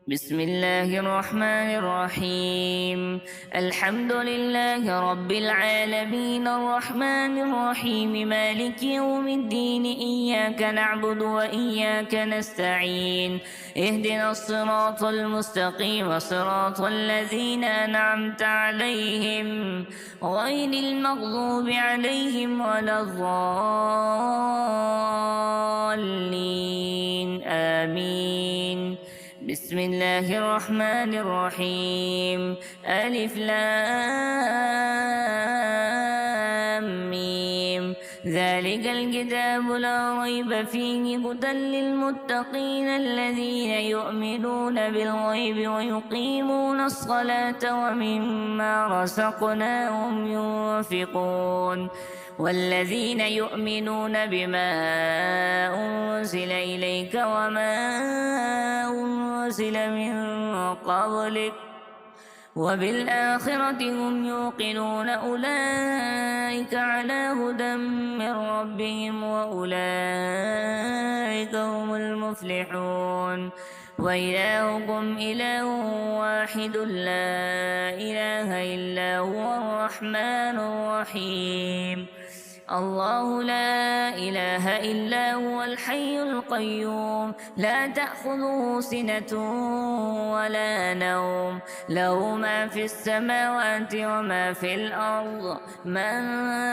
بسم الله الرحمن الرحيم. الحمد لله رب العالمين الرحمن الرحيم مالك يوم الدين إياك نعبد وإياك نستعين اهدنا الصراط المستقيم صراط الذين أنعمت عليهم غير المغضوب عليهم ولا الضالين آمين. بسم الله الرحمن الرحيم. ألف لام ميم. ذلك الكتاب لا ريب فيه هدى للمتقين الذين يؤمنون بالغيب ويقيمون الصلاة ومما رزقناهم ينفقون والذين يؤمنون بما أنزل إليك وما أنزل من قبلك وبالآخرة هم يوقنون أولئك على هدى من ربهم وأولئك هم المفلحون. وإلهكم إله واحد لا إله إلا هو الرحمن الرحيم. الله لا إله إلا هو الحي القيوم لا تأخذه سنة ولا نوم له ما في السماوات وما في الأرض من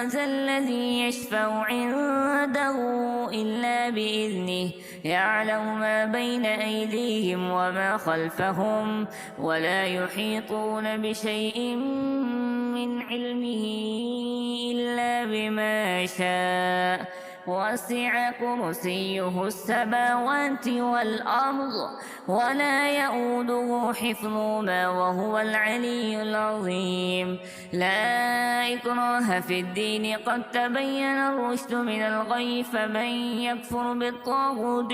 ذا الذي يشفع عنده إلا بإذنه يعلم ما بين أيديهم وما خلفهم ولا يحيطون بشيء من علمه إلا بما شاء وسع كرسيه السماوات والأرض ولا يؤوده حفظهما وهو العلي العظيم. لا إكراه في الدين قد تبين الرشد من الغي فمن يكفر بالطاغوت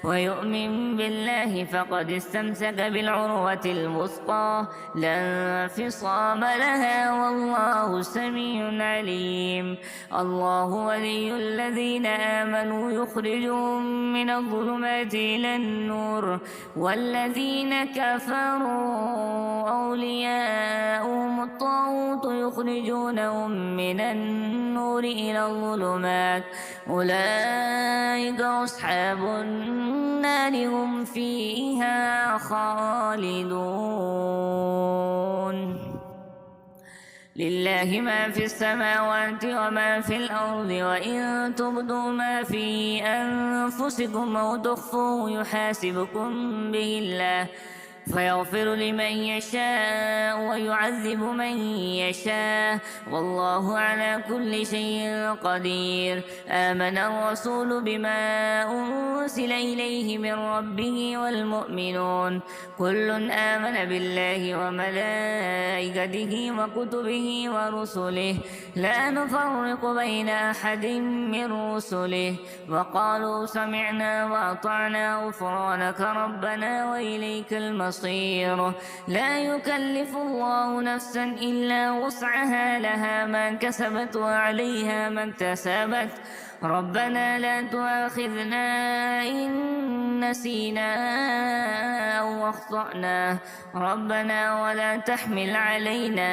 ويؤمن بالله فقد استمسك بالعروة الوثقى لا انفصام لها والله سميع عليم. الله ولي الذين آمنوا يخرجهم من الظلمات إلى النور والذين كفروا أولياؤهم الطاغوت يخرجونهم من النور إلى الظلمات أولئك أصحاب النار هم فيها خالدون. لله ما في السماوات وما في الأرض وإن تبدوا ما في أنفسكم أو تخفوه يحاسبكم به الله فيغفر لمن يشاء ويعذب من يشاء والله على كل شيء قدير. آمن الرسول بما أنزل إليه من ربه والمؤمنون كل آمن بالله وملائكته وكتبه ورسله لا نفرق بين أحد من رسله وقالوا سمعنا وأطعنا غفرانك ربنا وإليك المصير. لا يكلف الله نفسا إلا وسعها لها ما كسبت وعليها ما اكتسبت ربنا لا تؤاخذنا إن نسينا أو أخطأنا ربنا ولا تحمل علينا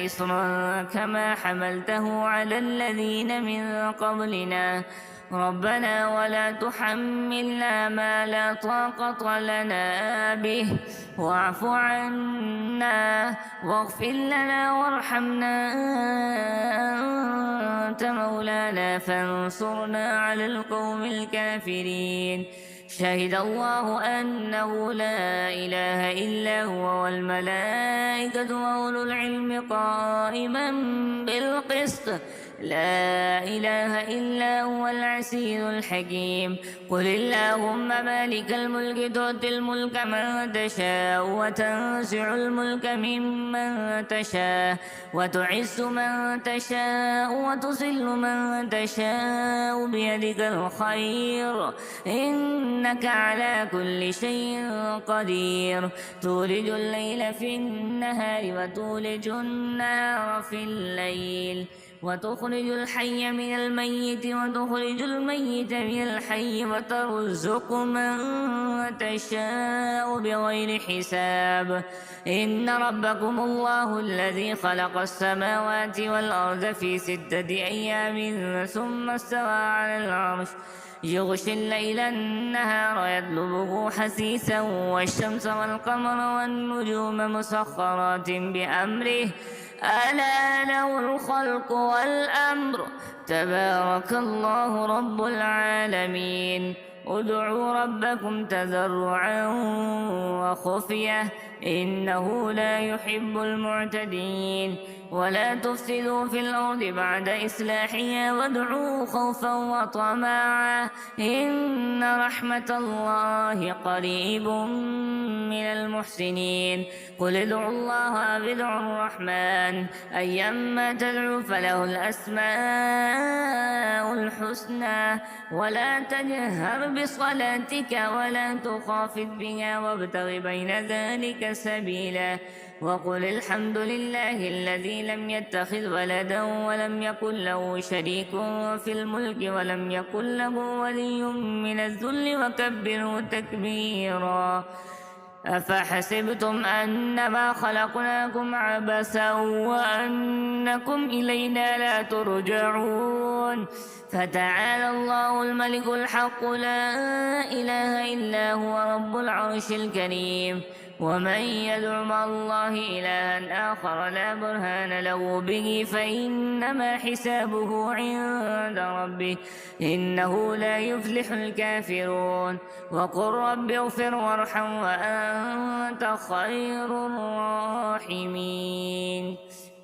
إصرا كما حملته على الذين من قبلنا ربنا ولا تحملنا ما لا طاقة لنا به واعف عنا واغفر لنا وارحمنا أنت مولانا فانصرنا على القوم الكافرين. شهد الله أنه لا إله إلا هو والملائكة وأولو العلم قائما بالقسط لا إله إلا هو العزيز الحكيم. قل اللهم مالك الملك تؤتي الملك من تشاء وتنزع الملك ممن تشاء وتعز من تشاء وتذل من تشاء بيدك الخير إنك على كل شيء قدير. تولج الليل في النهار وتولج النهار في الليل وتخرج الحي من الميت وتخرج الميت من الحي وترزق من تشاء بغير حساب إن ربكم الله الذي خلق السماوات والأرض في 6 أيام ثم استوى على العرش يغشي الليل النهار يطلبه حثيثا والشمس والقمر والنجوم مسخرات بأمره ألا له الخلق والأمر تبارك الله رب العالمين ادعوا ربكم تضرعا وخفية إنه لا يحب المعتدين ولا تفسدوا في الأرض بعد إصلاحها وادعوه خوفا وطمعا إن رحمة الله قريب من المحسنين قل ادعوا الله أو ادعوا الرحمن أيما تدعوا فله الأسماء الحسنى ولا تجهر بصلاتك ولا تخافت بها وابتغ بين ذلك سبيلا وقل الحمد لله الذي لم يتخذ ولدا ولم يكن له شريك في الملك ولم يكن له ولي من الذل وكبره تكبيرا أفحسبتم أنما خلقناكم عبثا وأنكم إلينا لا ترجعون فتعالى الله الملك الحق لا إله إلا هو رب العرش الكريم ومن يدع مع الله إلها آخر لا برهان له به فإنما حسابه عند ربه إنه لا يفلح الكافرون وقل رب اغفر وارحم وأنت خير الراحمين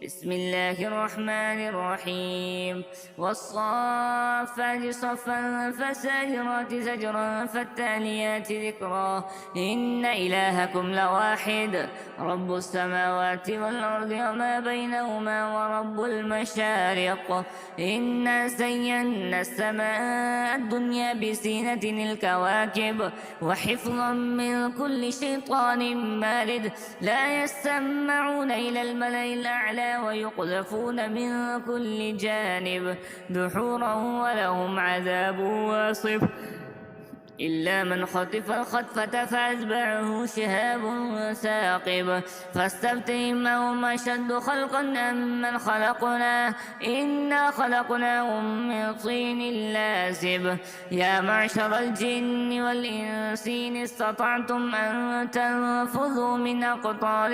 بسم الله الرحمن الرحيم والصافات صفا فالساجرات زجرا فالتاليات ذكرا إن إلهكم لواحد رب السماوات والأرض وما بينهما ورب المشارق إنا زينا السماء الدنيا بزينة الكواكب وحفظا من كل شيطان مارد لا يسمعون إلى الملأ الأعلى ويقذفون من كل جانب دحورا ولهم عذاب واصب إلا من خطف الخطفة فأتبعه شهاب ثاقب فاستفتهم أهم أشد خلقا أم من خلقنا إنا خلقناهم من طين لازب يا معشر الجن والإنس إن استطعتم أن تنفذوا من أقطار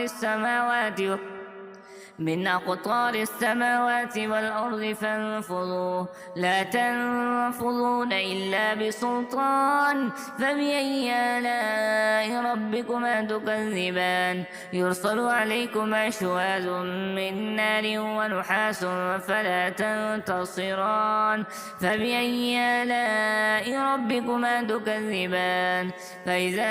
السماوات والأرض فانفذوا لا تنفذون إلا بسلطان فبأي آلاء ربكما تكذبان يرسل عليكما شواذ من نار ونحاس فلا تنتصران فبأي آلاء ربكما تكذبان فإذا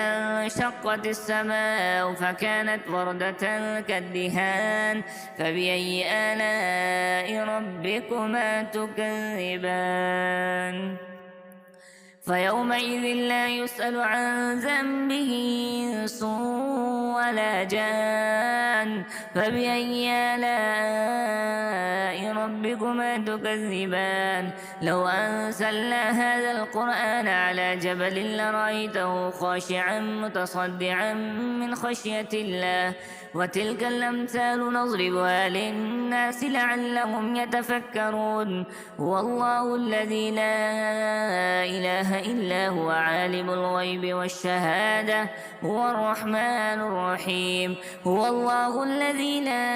انشقت السماء فكانت وردة كالدهان فبأي آلاء ربكما تكذبان فيومئذ لا يسأل عن ذنبه إنس ولا جان فبأي آلاء ربكما تكذبان لو أنزلنا هذا القرآن على جبل لرأيته خاشعا متصدعا من خشية الله وتلك الأمثال نضربها للناس لعلهم يتفكرون هو الله الذي لا إله إلا هو عالم الغيب والشهادة هو الرحمن الرحيم هو الله الذي لا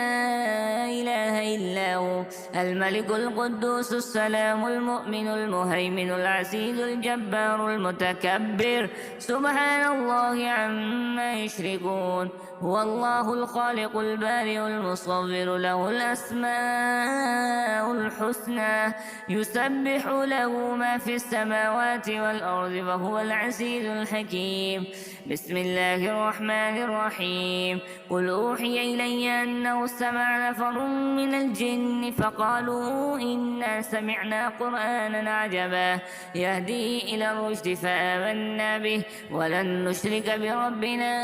إله إلا هو الملك القدوس السلام المؤمن المهيمن العزيز الجبار المتكبر سبحان الله عما يشركون هو الله الخالق البارئ المصور له الأسماء الحسنى يسبح له ما في السماوات والأرض وهو العزيز الحكيم بسم الله الرحمن الرحيم قل أوحي إلي أنه استمع نفر من الجن فقالوا وقالوا إنا سمعنا قرآنا عجبا يهدي إلى الرشد فآمنا به ولن نشرك بربنا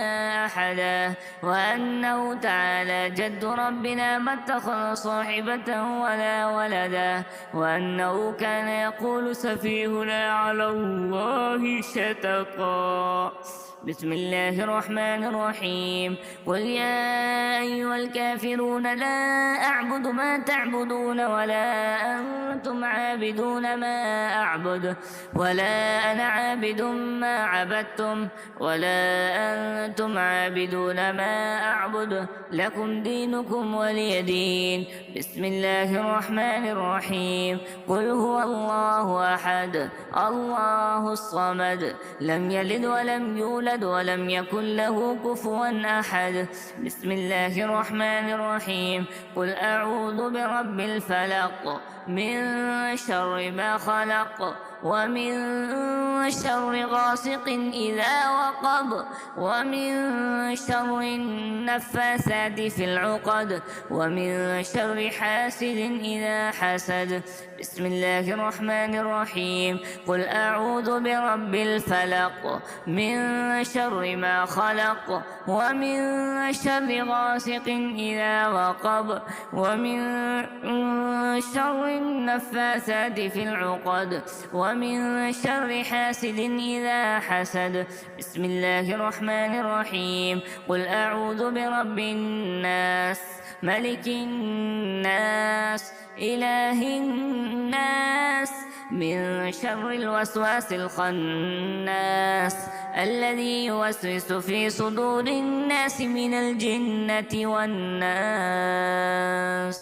أحدا وأنه تعالى جد ربنا ما اتخذ صاحبة ولا ولدا وأنه كان يقول سفيهنا على الله شططا. بسم الله الرحمن الرحيم. قل يا أيها الكافرون لا أعبد ما تعبدون ولا أنتم عابدون ما أعبد ولا أنا عابد ما عبدتم ولا أنتم عابدون ما أعبد لكم دينكم ولي دين. بسم الله الرحمن الرحيم. قل هو الله أحد الله الصمد لم يلد ولم يولد ولم يكن له كفوا أحد. بسم الله الرحمن الرحيم. قل أعوذ برب الفلق من شر ما خلق ومن شر غاسق إذا وقب ومن شر النفاثات في العقد ومن شر حاسد إذا حسد. بسم الله الرحمن الرحيم. قل أعوذ برب الفلق من شر ما خلق ومن شر غاسق إذا وقب ومن شر النفاثات في العقد ومن شر حاسد إذا حسد. بسم الله الرحمن الرحيم. قل أعوذ برب الناس ملك الناس إله الناس من شر الوسواس الخناس الذي يوسوس في صدور الناس من الجنة والناس.